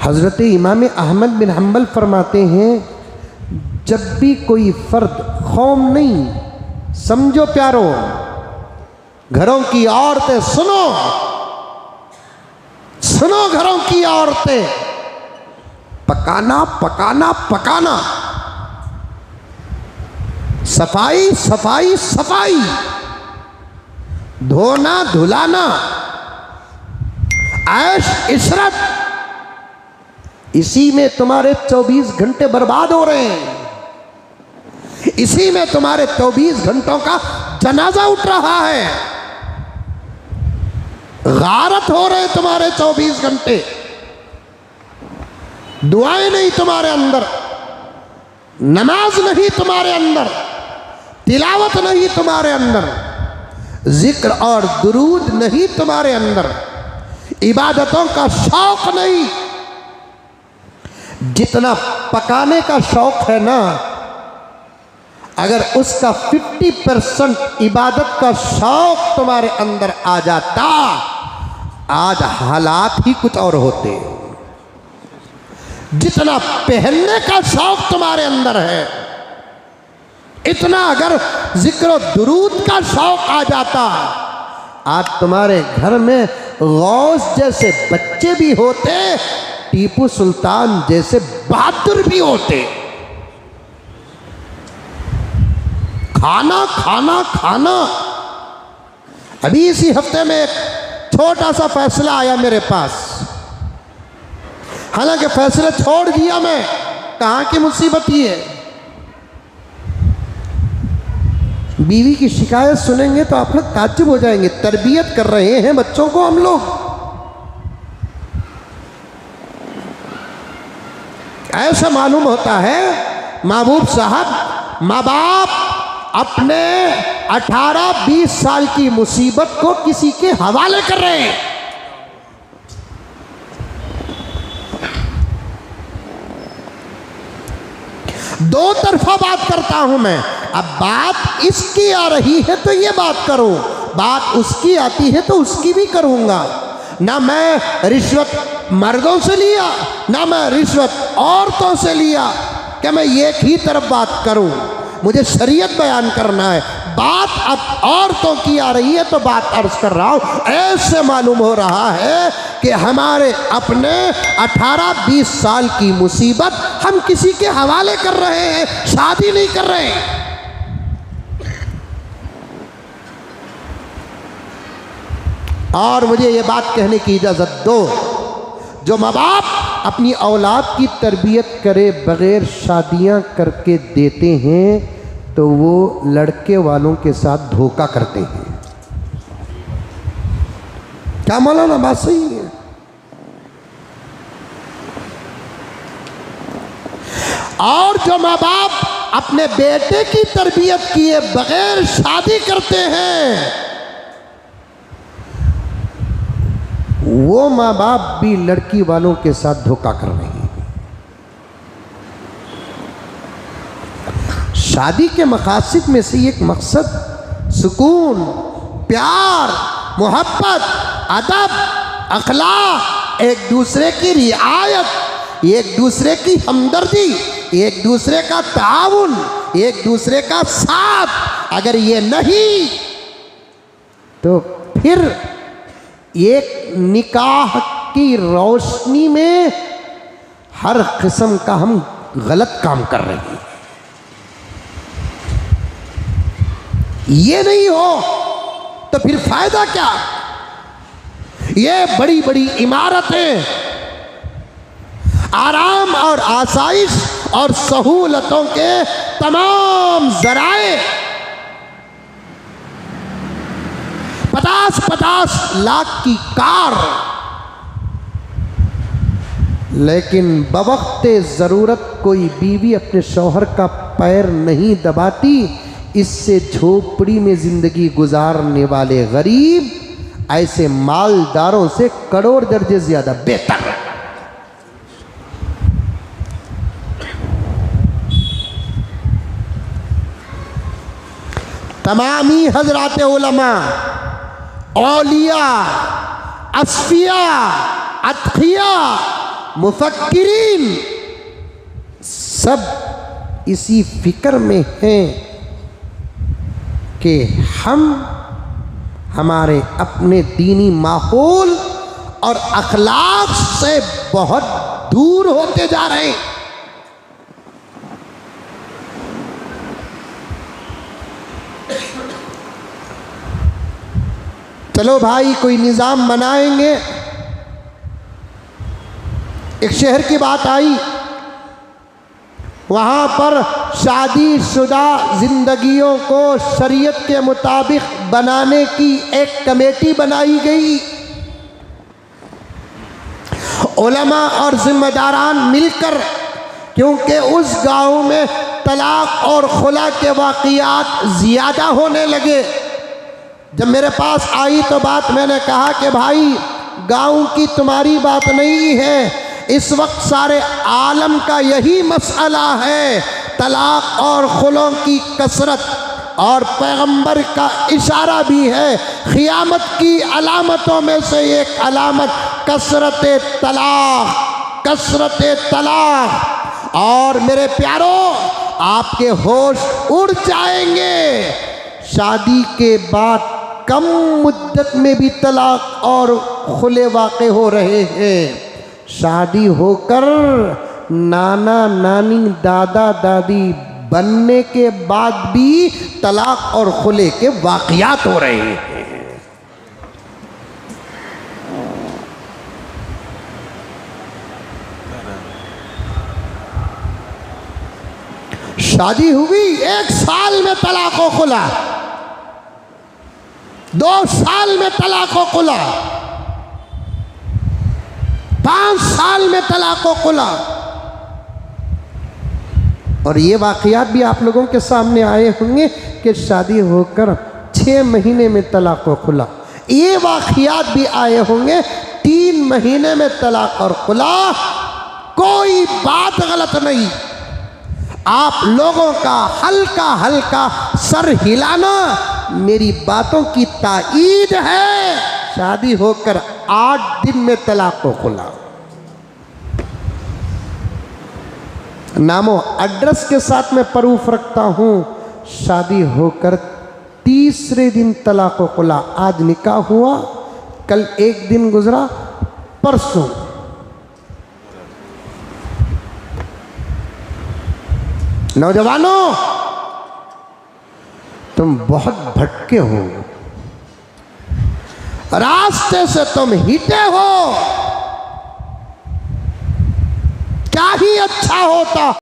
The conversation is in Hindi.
हज़रत इमाम अहमद बिन हम्बल फरमाते हैं, जब भी कोई फ़र्द कौम नहीं, समझो प्यारो, घरों की औरतें सुनो, सुनो घरों की औरतें, पकाना पकाना पकाना, सफाई सफाई सफाई, धोना धुलाना, ऐश इशरत, इसी में तुम्हारे 24 घंटे बर्बाद हो रहे हैं। इसी में तुम्हारे 24 घंटों का जनाजा उठ रहा है। गारत हो रहे तुम्हारे 24 घंटे। दुआएं नहीं तुम्हारे अंदर, नमाज नहीं तुम्हारे अंदर, तिलावत नहीं तुम्हारे अंदर, जिक्र और दुरूद नहीं तुम्हारे अंदर, इबादतों का शौक नहीं। जितना पकाने का शौक है ना, अगर उसका 50% इबादत का शौक तुम्हारे अंदर आ जाता, आज हालात ही कुछ और होते। जितना पहनने का शौक तुम्हारे अंदर है, इतना अगर जिक्र दुरूद का शौक आ जाता, आज तुम्हारे घर में गौस जैसे बच्चे भी होते, टीपू सुल्तान जैसे बहादुर भी होते। खाना खाना खाना। अभी इसी हफ्ते में एक छोटा सा फैसला आया मेरे पास, हालांकि फैसला छोड़ दिया मैं, कहाँ की मुसीबत ही है। बीवी की शिकायत सुनेंगे तो आप लोग ताज्जुब हो जाएंगे। तरबियत कर रहे हैं बच्चों को हम लोग, ऐसा मालूम होता है महबूब साहब, माँ बाप अपने 18-20 साल की मुसीबत को किसी के हवाले कर रहे हैं। दो तरफा बात करता हूं मैं। अब बात इसकी आ रही है तो ये बात करूं, बात उसकी आती है तो उसकी भी करूंगा। ना मैं रिश्वत मर्दों से लिया, ना मैं रिश्वत औरतों से लिया कि मैं एक ही तरफ बात करूं। मुझे शरीयत बयान करना है। बात अब औरतों की आ रही है तो बात अर्ज कर रहा हूं। ऐसे मालूम हो रहा है कि हमारे अपने 18-20 साल की मुसीबत हम किसी के हवाले कर रहे हैं, शादी नहीं कर रहे हैं। और मुझे ये बात कहने की इजाज़त दो, जो माँ बाप अपनी औलाद की तरबियत करे बग़ैर शादियाँ करके देते हैं, तो वो लड़के वालों के साथ धोखा करते हैं। क्या मौलाना बात सही है? और जो माँ बाप अपने बेटे की तरबियत किए बग़ैर शादी करते हैं, वो माँ बाप भी लड़की वालों के साथ धोखा कर रहे हैं। शादी के मकासद में से एक मकसद सुकून, प्यार, मोहब्बत, अदब, अखलाक, एक दूसरे की रियायत, एक दूसरे की हमदर्दी, एक दूसरे का ताउन, एक दूसरे का साथ। अगर ये नहीं तो फिर एक निकाह की रोशनी में हर किस्म का हम गलत काम कर रहे हैं। ये नहीं हो तो फिर फायदा क्या? ये बड़ी बड़ी इमारतें, आराम और आसाइश और सहूलतों के तमाम जराए 50-50 लाख की कार, लेकिन बवक्ते ज़रूरत कोई बीवी अपने शौहर का पैर नहीं दबाती। इससे झोपड़ी में ज़िंदगी गुजारने वाले गरीब ऐसे मालदारों से करोड़ दर्जे ज़्यादा बेहतर है। तमामी हजरात उलमा, औलिया, अस्फिया, अतकिया, मुफक्किरीन सब इसी फिक्र में हैं कि हम हमारे अपने दीनी माहौल और अखलाक से बहुत दूर होते जा रहे हैं। चलो भाई कोई निज़ाम बनाएंगे। एक शहर की बात आई, वहाँ पर शादीशुदा जिंदगियों को शरीयत के मुताबिक बनाने की एक कमेटी बनाई गई। उलमा और जिम्मेदारान मिलकर, क्योंकि उस गांव में तलाक और खुला के वाक़ियात ज़्यादा होने लगे। जब मेरे पास आई तो बात मैंने कहा कि भाई गांव की तुम्हारी बात नहीं है, इस वक्त सारे आलम का यही मसला है, तलाक और खुलों की कसरत। और पैगंबर का इशारा भी है, क़ियामत की अलामतों में से एक अलामत कसरत तलाक, कसरत तलाक। और मेरे प्यारों, आपके होश उड़ जाएंगे। शादी के बाद कम मुद्दत में भी तलाक और खुले वाक़े हो रहे हैं। शादी होकर नाना नानी दादा दादी बनने के बाद भी तलाक और खुले के वाक़ियात हो रहे हैं। शादी हुई, 1 साल में तलाक और खुला, 2 साल में तलाक और खुला, 5 साल में तलाक और खुला। और ये वाक़ियात भी आप लोगों के सामने आए होंगे कि शादी होकर 6 महीने में तलाक और खुला। ये वाक़ियात भी आए होंगे 3 महीने में तलाक और खुला। कोई बात गलत नहीं। आप लोगों का हल्का हल्का सर हिलाना मेरी बातों की ताईद है। शादी होकर 8 दिन में तलाक को खुला। नामो एड्रेस के साथ मैं प्रूफ रखता हूँ। शादी होकर 3रे दिन तलाक को खुला। आज निकाह हुआ, कल 1 दिन गुजरा, परसों नौजवानों तुम बहुत भटके हो, रास्ते से तुम हिटे हो। क्या ही अच्छा होता